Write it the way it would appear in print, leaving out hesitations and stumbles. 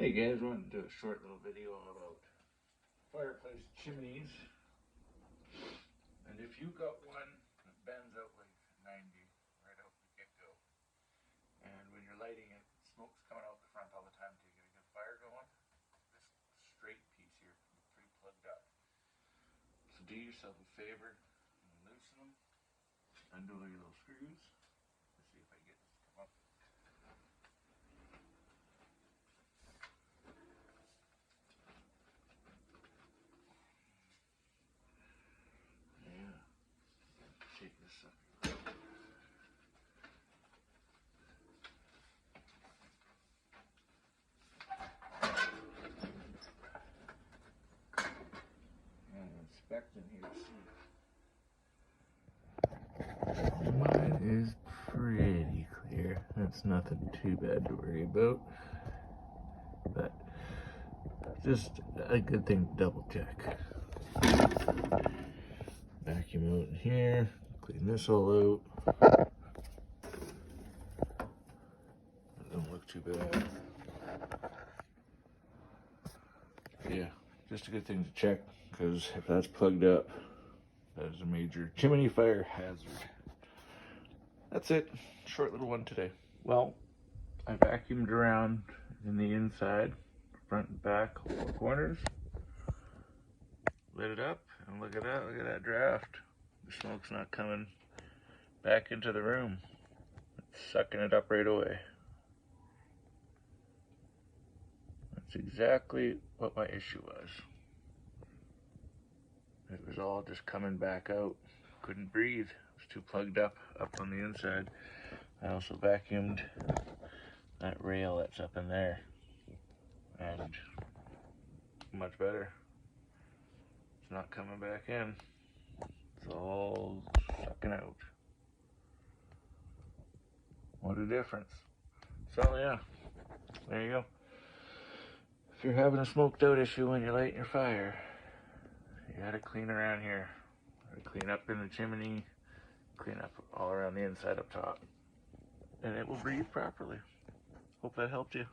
Hey guys, I wanted to do a short little video about fireplace chimneys. And if you got one that bends out like 90 right out the get-go, and when you're lighting it, smoke's coming out the front all the time to get a good fire going, this straight piece here can be pretty plugged up. So do yourself a favor and loosen them, undo your little screws. Let's see if I get this to come up. Yeah, shake this sucker. And inspecting here to see. Mine is pretty clear. That's nothing too bad to worry about. But just a good thing to double check. Vacuum out in here, clean this all out. It don't look too bad. Yeah, just a good thing to check, because if that's plugged up, that is a major chimney fire hazard. That's it. Short little one today. Well, I vacuumed around in the inside, front and back, all the corners. Lit it up, and look at that draft. The smoke's not coming back into the room. It's sucking it up right away. That's exactly what my issue was. It was all just coming back out. Couldn't breathe. It was too plugged up on the inside. I also vacuumed that rail that's up in there, and much better. It's not coming back in. It's all sucking out. What a difference. So yeah, there you go. If you're having a smoked out issue when you're lighting your fire, you gotta clean around here. Clean up in the chimney, clean up all around the inside up top, and it will breathe properly. Hope that helped you.